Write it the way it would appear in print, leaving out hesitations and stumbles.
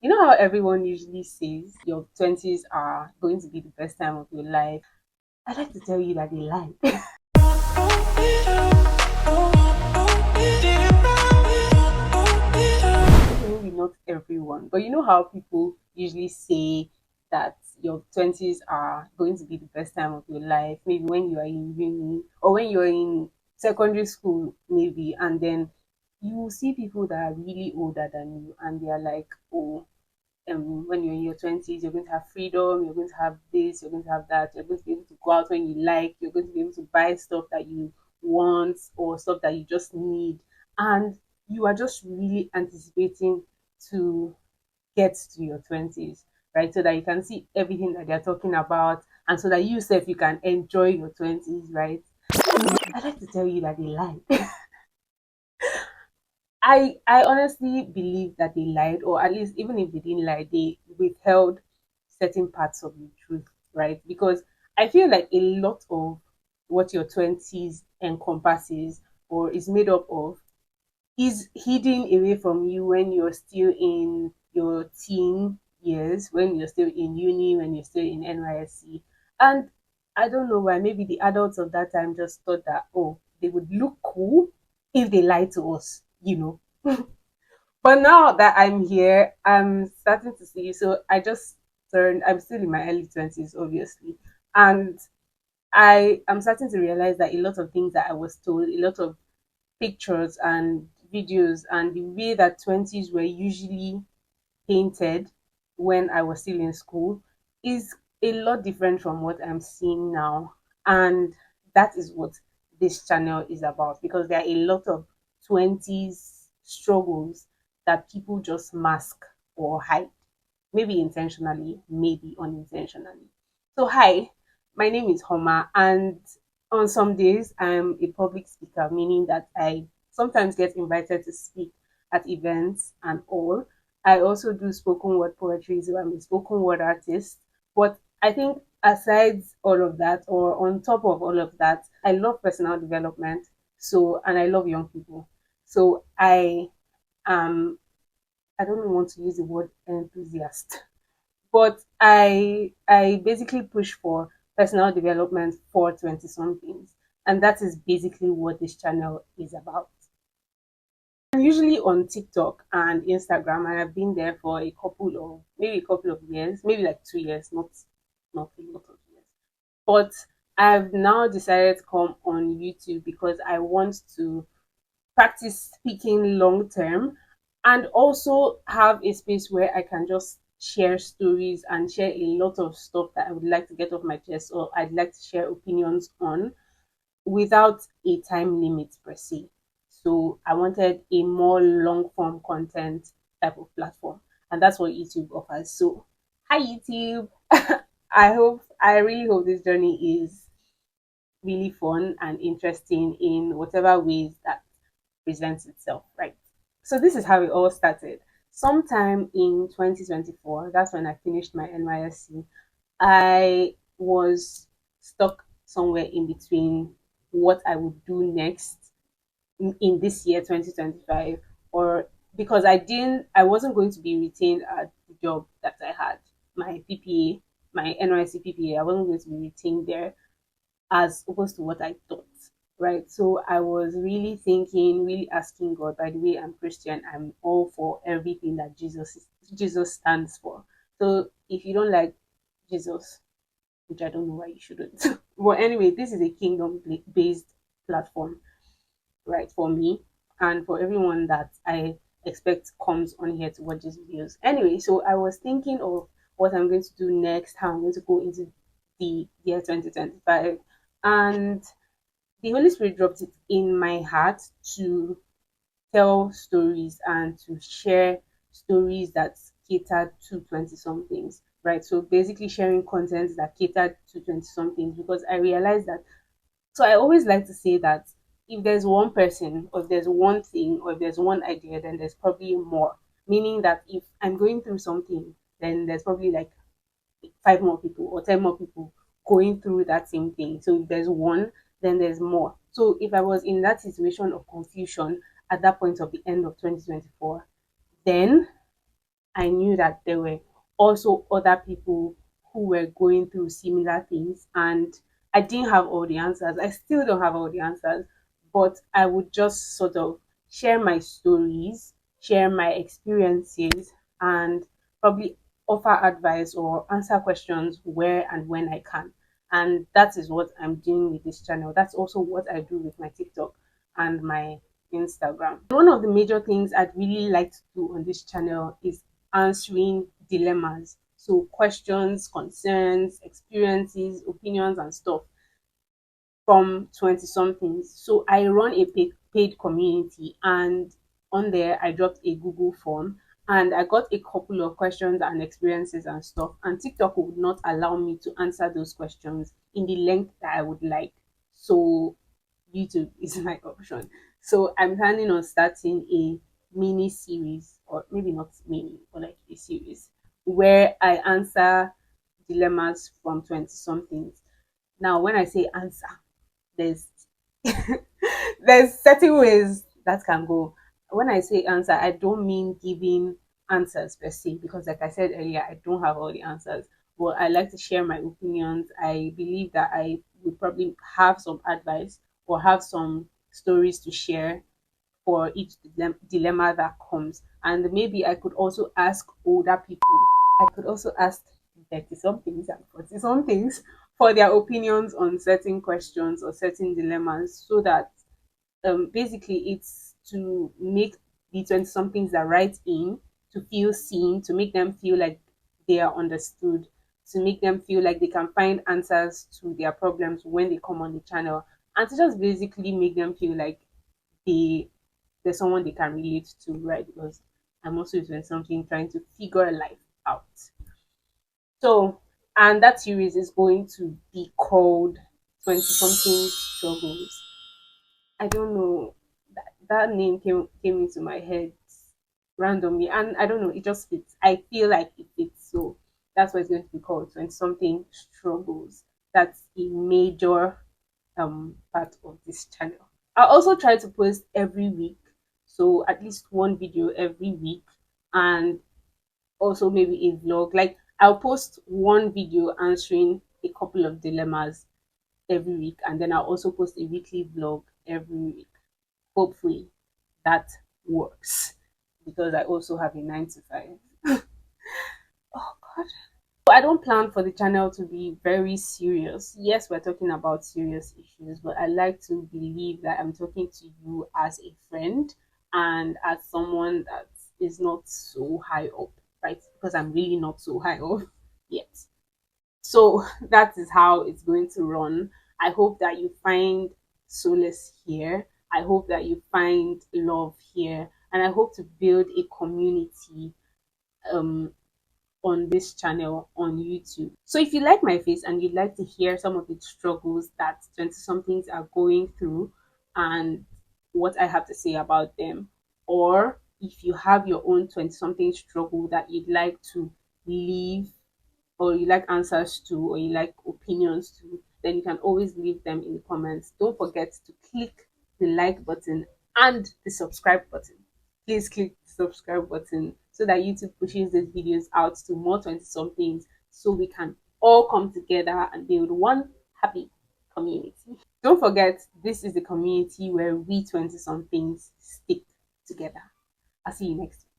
You know how everyone usually says your 20s are going to be the best time of your life? I'd like to tell you that they lie. Maybe not everyone, but you know how people usually say that your 20s are going to be the best time of your life, maybe when you are in uni or when you're in secondary school, maybe, and then you will see people that are really older than you and they are like, oh, when you're in your 20s, you're going to have freedom, you're going to have this, you're going to have that, you're going to be able to go out when you like, you're going to be able to buy stuff that you want or stuff that you just need. And you are just really anticipating to get to your 20s, right? So that you can see everything that they're talking about and so that you self you can enjoy your 20s, right? I'd like to tell you that they lie. I honestly believe that they lied, or at least even if they didn't lie, they withheld certain parts of the truth, right? Because I feel like a lot of what your 20s encompasses or is made up of is hidden away from you when you're still in your teen years, when you're still in uni, when you're still in NYSC. And I don't know why, maybe the adults of that time just thought that, oh, they would look cool if they lied to us, you know. But now that I'm here, I'm starting to see. So I just turned, I'm still in my early 20s, obviously. And I am starting to realize that a lot of things that I was told, a lot of pictures and videos, and the way that 20s were usually painted when I was still in school is a lot different from what I'm seeing now. And that is what this channel is about because there are a lot of 20s struggles that people just mask or hide, maybe intentionally, maybe unintentionally. So, hi, my name is Homa, and on some days I'm a public speaker, meaning that I sometimes get invited to speak at events and all. I also do spoken word poetry, so I'm a spoken word artist. But I think aside all of that, or on top of all of that, I love personal development. So, and I love young people. So am, I don't even want to use the word enthusiast, but I basically push for personal development for 20 somethings. And that is basically what this channel is about. I'm usually on TikTok and Instagram, and I've been there for maybe a couple of years, maybe like 2 years, not a lot of years. But I've now decided to come on YouTube because I want to practice speaking long term and also have a space where I can just share stories and share a lot of stuff that I would like to get off my chest or I'd like to share opinions on without a time limit per se. So I wanted a more long form content type of platform, and that's what YouTube offers. So, hi YouTube. I really hope this journey is really fun and interesting in whatever ways that presents itself, right? So this is how it all started. Sometime in 2024, that's when I finished my NYSC. I was stuck somewhere in between what I would do next in this year 2025 or because I wasn't going to be retained at the job that I had, my PPA, my NYC PPA. I wasn't going to be retained there as opposed to what I thought, right? So I was really thinking, really asking God. By the way, I'm Christian. I'm all for everything that Jesus stands for. So if you don't like Jesus, which I don't know why you shouldn't, but anyway, this is a kingdom-based platform, right? For me and for everyone that I expect comes on here to watch these videos. Anyway, so I was thinking of what I'm going to do next, how I'm going to go into the year 2025, and the Holy Spirit dropped it in my heart to tell stories and to share stories that catered to 20 somethings, right? So basically sharing content that catered to 20 somethings because I realized that. So I always like to say that if there's one person, or if there's one thing, or if there's one idea, then there's probably more. Meaning that if I'm going through something, then there's probably like five more people or 10 more people going through that same thing. So if there's one, then there's more. So if I was in that situation of confusion at that point of the end of 2024, then I knew that there were also other people who were going through similar things, and I didn't have all the answers. I still don't have all the answers, but I would just sort of share my stories, share my experiences, and probably offer advice or answer questions where and when I can. And that is what I'm doing with this channel. That's also what I do with my TikTok and my Instagram. One of the major things I'd really like to do on this channel is answering dilemmas. So questions, concerns, experiences, opinions, and stuff from 20 somethings. So I run a paid community, and on there I dropped a Google form, and I got a couple of questions and experiences and stuff. And TikTok would not allow me to answer those questions in the length that I would like. So YouTube is my option. So I'm planning on starting a mini series, or maybe not mini, but like a series, where I answer dilemmas from 20 somethings. Now, when I say answer, there's there's certain ways that can go. When I say answer, I don't mean giving answers per se, because like I said earlier, I don't have all the answers. But I like to share my opinions. I believe that I would probably have some advice or have some stories to share for each dilemma that comes. And maybe I could also ask older people. I could also ask 30 somethings and 40 somethings for their opinions on certain questions or certain dilemmas, so that basically it's to make the 20 somethings that write in to feel seen, to make them feel like they are understood, to make them feel like they can find answers to their problems when they come on the channel, and to just basically make them feel like they there's someone they can relate to, right? Because I'm also doing something trying to figure life out. So, and that series is going to be called 20 something struggles. I don't know. That name came into my head randomly, and I don't know, it just fits. I feel like it fits. So that's what it's going to be called, 20 something struggles. That's a major part of this channel. I also try to post every week, so at least one video every week, and also maybe a vlog. Like I'll post one video answering a couple of dilemmas every week, and then I'll also post a weekly vlog every week. Hopefully that works, because I also have a 9 to 5. Oh god. I don't plan for the channel to be very serious. Yes, we're talking about serious issues, but I like to believe that I'm talking to you as a friend and as someone that is not so high up, right? Because I'm really not so high up yet. So that is how it's going to run. I hope that you find solace here. I hope that you find love here. And I hope to build a community um on this channel on YouTube. So if you like my face and you'd like to hear some of the struggles that 20 somethings are going through and what I have to say about them, or if you have your own 20 something struggle that you'd like to leave, or you like answers to, or you like opinions to, then you can always leave them in the comments. Don't forget to click the like button and the subscribe button. Please click the subscribe button so that YouTube pushes these videos out to more 20 somethings, so we can all come together and build one happy community. Don't forget, this is the community where we 20 somethings stick together. I'll see you next week.